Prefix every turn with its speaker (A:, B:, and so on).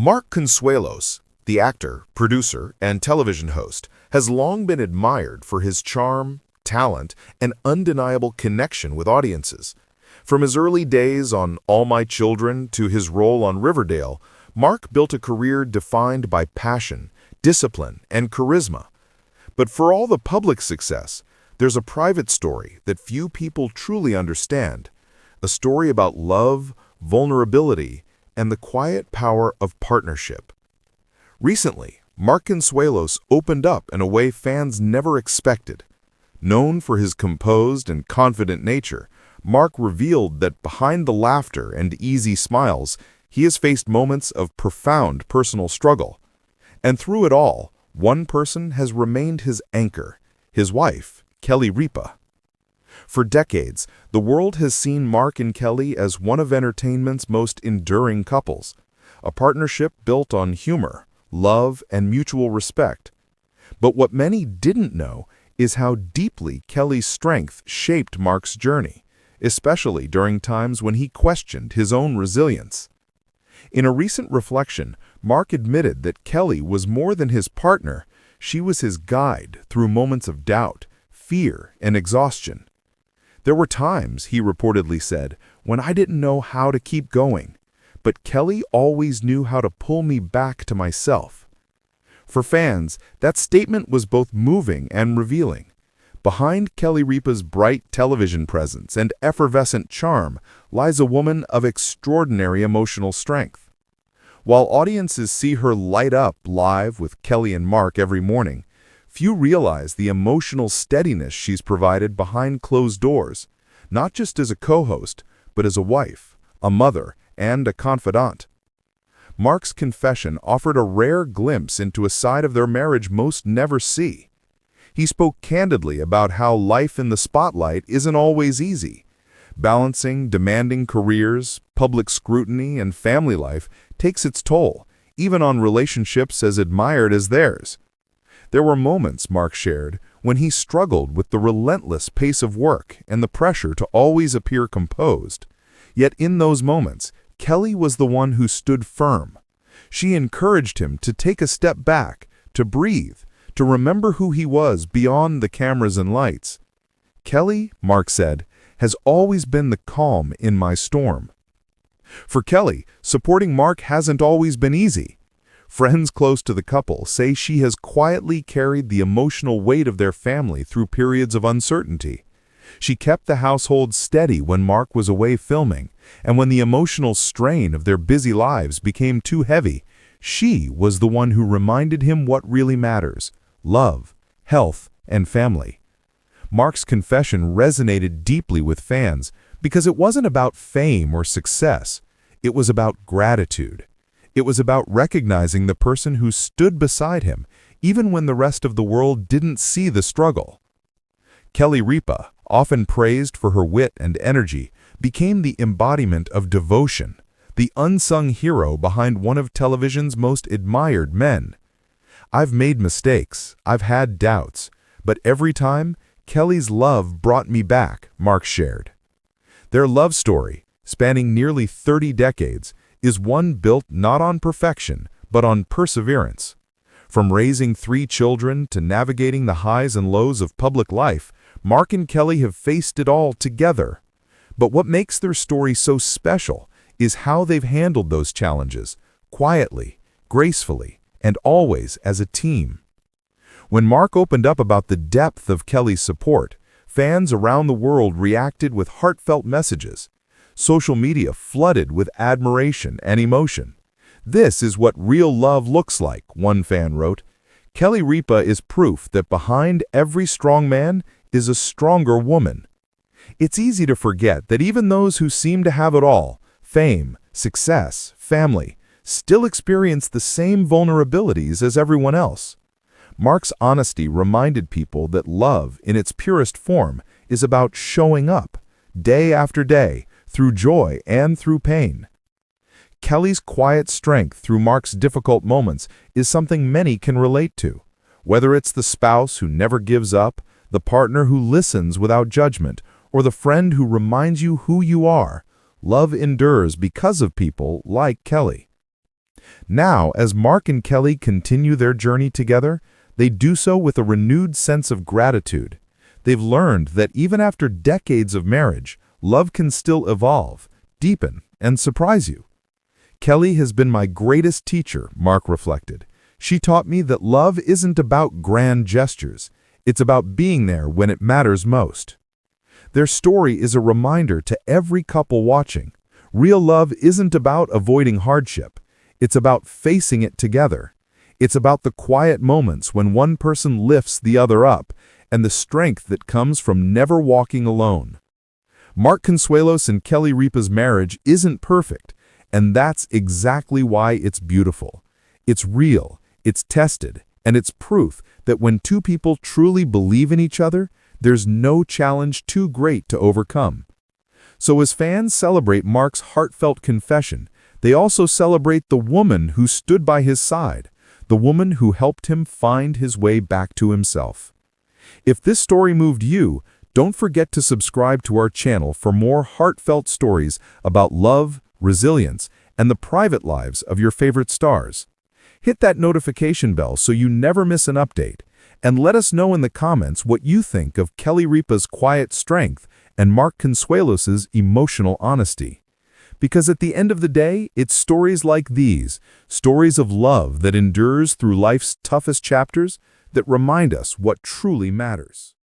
A: Mark Consuelos, the actor, producer, and television host, has long been admired for his charm, talent, and undeniable connection with audiences. From his early days on All My Children to his role on Riverdale, Mark built a career defined by passion, discipline, and charisma. But for all the public success, there's a private story that few people truly understand, a story about love, vulnerability, and the quiet power of partnership. Recently, Mark Consuelos opened up in a way fans never expected. Known for his composed and confident nature, Mark revealed that behind the laughter and easy smiles, he has faced moments of profound personal struggle. And through it all, one person has remained his anchor, his wife, Ripa. For decades, the world has seen Mark and Kelly as one of entertainment's most enduring couples, a partnership built on humor, love, and mutual respect. But what many didn't know is how deeply Kelly's strength shaped Mark's journey, especially during times when he questioned his own resilience. In a recent reflection, Mark admitted that Kelly was more than his partner, she was his guide through moments of doubt, fear, and exhaustion. There were times, he reportedly said, when I didn't know how to keep going, but Kelly always knew how to pull me back to myself. For fans, that statement was both moving and revealing. Behind Ripa's bright television presence and effervescent charm lies a woman of extraordinary emotional strength. While audiences see her light up live with Kelly and Mark every morning, few realize the emotional steadiness she's provided behind closed doors, not just as a co-host, but as a wife, a mother, and a confidant. Mark's confession offered a rare glimpse into a side of their marriage most never see. He spoke candidly about how life in the spotlight isn't always easy. Balancing demanding careers, public scrutiny, and family life takes its toll, even on relationships as admired as theirs. There were moments, Mark shared, when he struggled with the relentless pace of work and the pressure to always appear composed. Yet in those moments, Kelly was the one who stood firm. She encouraged him to take a step back, to breathe, to remember who he was beyond the cameras and lights. Kelly, Mark said, has always been the calm in my storm. For Kelly, supporting Mark hasn't always been easy. Friends close to the couple say she has quietly carried the emotional weight of their family through periods of uncertainty. She kept the household steady when Mark was away filming, and when the emotional strain of their busy lives became too heavy, she was the one who reminded him what really matters: love, health, and family. Mark's confession resonated deeply with fans because it wasn't about fame or success. It was about gratitude. It was about recognizing the person who stood beside him, even when the rest of the world didn't see the struggle. Ripa, often praised for her wit and energy, became the embodiment of devotion, the unsung hero behind one of television's most admired men. I've made mistakes, I've had doubts, but every time, Kelly's love brought me back, Mark shared. Their love story, spanning nearly 30 decades, is one built not on perfection, but on perseverance. From raising 3 children to navigating the highs and lows of public life, Mark and Kelly have faced it all together. But what makes their story so special is how they've handled those challenges, quietly, gracefully, and always as a team. When Mark opened up about the depth of Kelly's support, fans around the world reacted with heartfelt messages. Social media flooded with admiration and emotion. "This is what real love looks like," one fan wrote. Ripa is proof that behind every strong man is a stronger woman. It's easy to forget that even those who seem to have it all, fame, success, family, still experience the same vulnerabilities as everyone else. Mark's honesty reminded people that love, in its purest form, is about showing up, day after day, through joy and through pain. Kelly's quiet strength through Mark's difficult moments is something many can relate to. Whether it's the spouse who never gives up, the partner who listens without judgment, or the friend who reminds you who you are, love endures because of people like Kelly. Now, as Mark and Kelly continue their journey together, they do so with a renewed sense of gratitude. They've learned that even after decades of marriage, love can still evolve, deepen, and surprise you. Kelly has been my greatest teacher, Mark reflected. She taught me that love isn't about grand gestures. It's about being there when it matters most. Their story is a reminder to every couple watching. Real love isn't about avoiding hardship. It's about facing it together. It's about the quiet moments when one person lifts the other up and the strength that comes from never walking alone. Mark Consuelos and Kelly Ripa's marriage isn't perfect, and that's exactly why it's beautiful. It's real, it's tested, and it's proof that when two people truly believe in each other, there's no challenge too great to overcome. So as fans celebrate Mark's heartfelt confession, they also celebrate the woman who stood by his side, the woman who helped him find his way back to himself. If this story moved you, don't forget to subscribe to our channel for more heartfelt stories about love, resilience, and the private lives of your favorite stars. Hit that notification bell so you never miss an update, and let us know in the comments what you think of Kelly Ripa's quiet strength and Mark Consuelos' emotional honesty. Because at the end of the day, it's stories like these, stories of love that endures through life's toughest chapters, that remind us what truly matters.